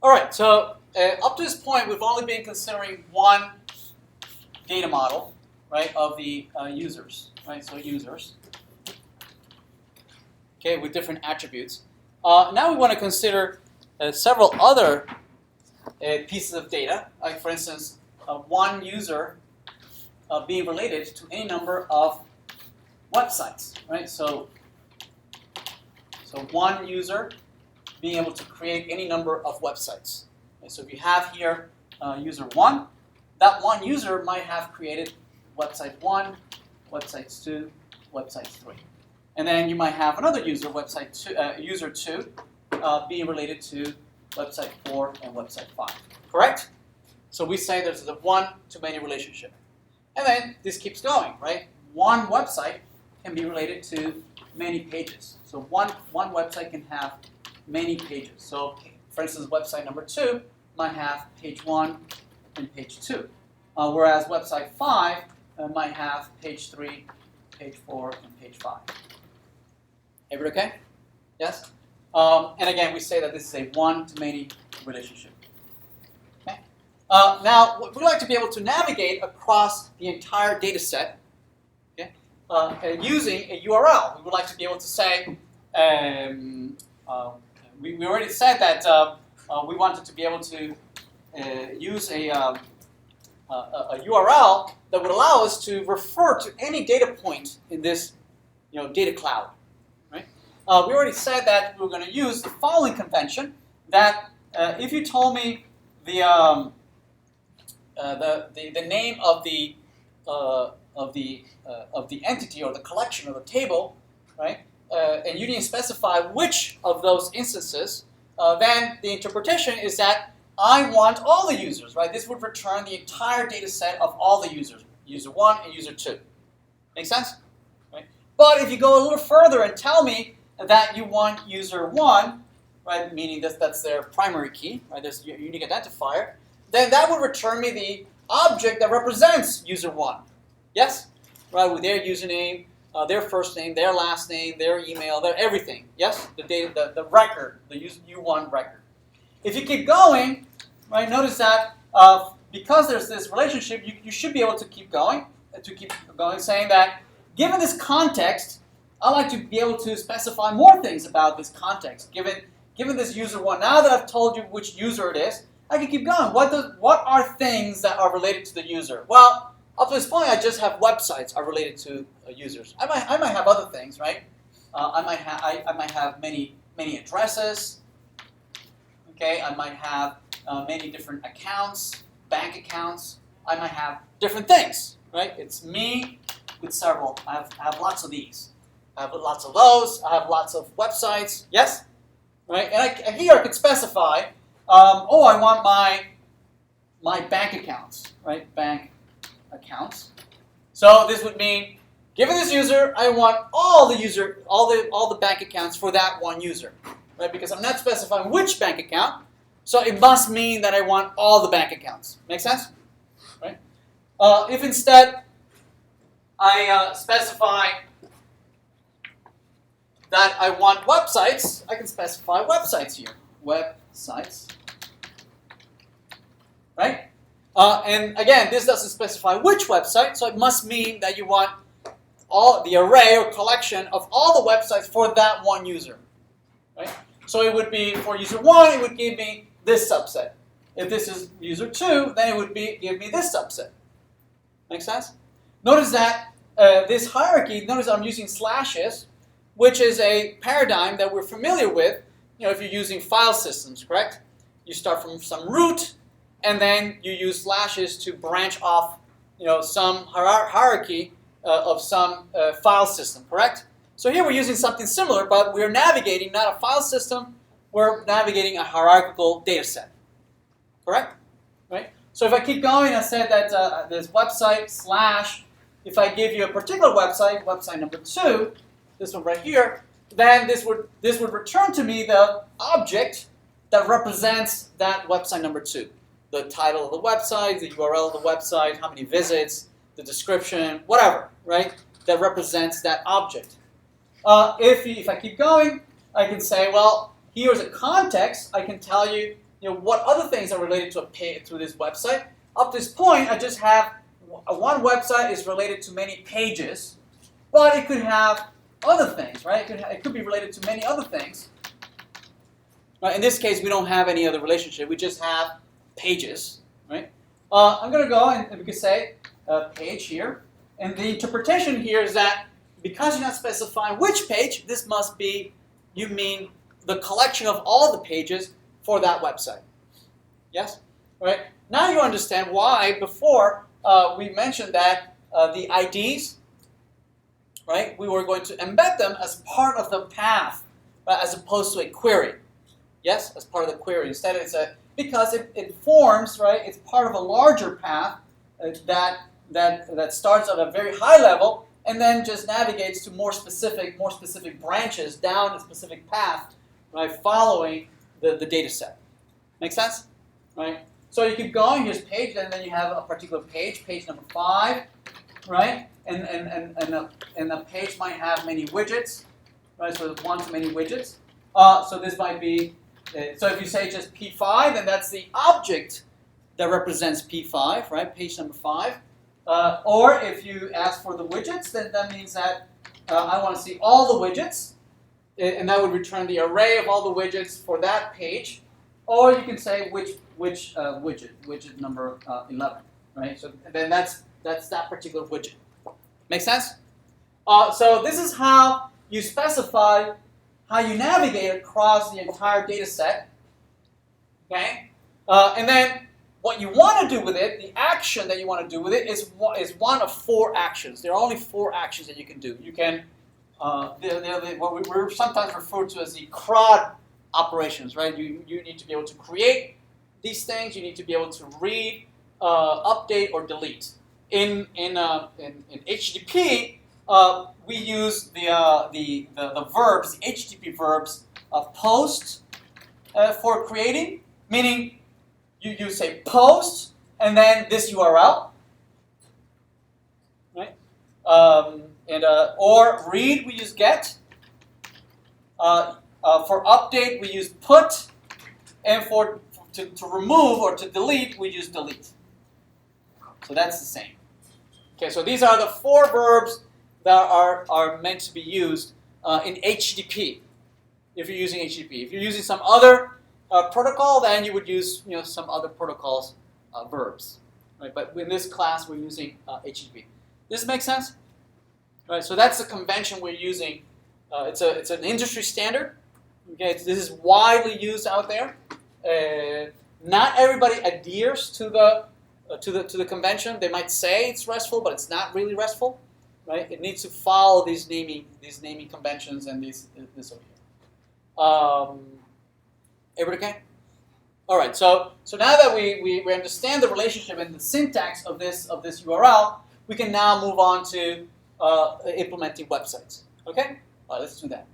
All right, so up to this point, we've only been considering one data model, right, of the users, right? So users, okay, with different attributes. Now we want to consider several other pieces of data, like for instance, one user being related to any number of websites, right? So one user being able to create any number of websites. Okay, so if you have here user 1, that one user might have created website 1, website 2, website 3. And then you might have another user, user 2, being related to website 4 and website 5. Correct? So we say there's a one-to-many relationship. And then this keeps going, right? One website can be related to many pages. So one website can have many pages. So for instance, website number 2 might have page 1 and page 2. Whereas website 5 might have page 3, page 4, and page 5. Everybody okay? Yes? And again, we say that this is a one-to-many relationship. Okay? Now, we'd like to be able to navigate across the entire data set, okay, using a URL. We would like to be able to say, we already said that we wanted to be able to use a URL that would allow us to refer to any data point in this data cloud. Right? We already said that we were going to use the following convention, that if you told me the name of the entity or the collection or the table, right? And you didn't specify which of those instances, then the interpretation is that I want all the users, right? This would return the entire data set of all the users, user 1 and user 2. Make sense? Right? But if you go a little further and tell me that you want user 1, right, meaning that's their primary key, right, there's your unique identifier, then that would return me the object that represents user 1. Yes? Right, with their username, their first name, their last name, their email, their everything. Yes? The data, the record, the U1 record. If you keep going, right, notice that because there's this relationship, you should be able to keep going, saying that given this context, I'd like to be able to specify more things about this context. Given this user 1, now that I've told you which user it is, I can keep going. What are things that are related to the user? Well, up to this point, I just have websites are related to users. I might have other things, right? I might have many addresses. Okay, I might have many different accounts, bank accounts. I might have different things, right? It's me with several. I have lots of these. I have lots of those. I have lots of websites. Yes, right. And here I could specify. I want my bank accounts, right? Bank accounts. So this would mean, given this user, I want all the bank accounts for that one user, right? Because I'm not specifying which bank account, so it must mean that I want all the bank accounts. Make sense? Right? If instead I specify that I want websites, I can specify websites here. Websites. Right? And again, this doesn't specify which website, so it must mean that you want all the array or collection of all the websites for that one user. Right? So it would be, for user 1, it would give me this subset. If this is user 2, then it would give me this subset. Make sense? Notice that this hierarchy, notice I'm using slashes, which is a paradigm that we're familiar with, if you're using file systems, correct? You start from some root, and then you use slashes to branch off, some hierarchy of some file system, correct? So here we're using something similar, but we're navigating not a file system, we're navigating a hierarchical data set, correct? Right? So if I keep going, I said that this website slash, if I give you a particular website, website number 2, this one right here, then this would return to me the object that represents that website number 2. The title of the website, the URL of the website, how many visits, the description, whatever, right? That represents that object. If I keep going, I can say, well, here's a context. I can tell you what other things are related to this website. Up to this point, I just have one website is related to many pages, but it could have other things, right? It could be related to many other things. Right? In this case, we don't have any other relationship. We just have pages, right? I'm going to go and we could say page here. And the interpretation here is that because you're not specifying which page, this must be, you mean the collection of all the pages for that website. Yes? Right? Now you understand why before we mentioned that the IDs, right, we were going to embed them as part of the path, as opposed to a query. Yes? As part of the query. Instead, because it forms, right, it's part of a larger path that starts at a very high level and then just navigates to more specific branches down a specific path, right, following the data set. Make sense? Right? So you keep going, here's page, and then you have a particular page number 5, right? And the page might have many widgets, right? So there's one to many widgets. So this might be, so if you say just P5, then that's the object that represents P5, right? Page number 5. Or if you ask for the widgets, then that means that I want to see all the widgets, and that would return the array of all the widgets for that page. Or you can say which widget number 11, right? So then that's that particular widget. Make sense? So this is how you specify how you navigate across the entire data set. Okay, and then what you want to do with it, the action that you want to do with it, is one of 4 actions. There are only 4 actions that you can do. You can what we're sometimes referred to as the CRUD operations, right? You need to be able to create these things. You need to be able to read, update, or delete. In HTTP, we use the verbs, the HTTP verbs of post for creating, meaning you say post and then this URL, right? Or read, we use get. For update, we use put, and to remove or to delete, we use delete. So that's the same. Okay, so these are the 4 verbs that are meant to be used in HTTP. If you're using HTTP, if you're using some other protocol, then you would use some other protocol's verbs. Right? But in this class, we're using HTTP. Does this make sense? Right. So that's the convention we're using. It's an industry standard. Okay, this is widely used out there. Not everybody adheres to the convention. They might say it's RESTful, but it's not really RESTful, right? It needs to follow these naming conventions and this over here. Everybody okay? All right. So now that we understand the relationship and the syntax of this URL, we can now move on to implementing websites. Okay. All right. Let's do that.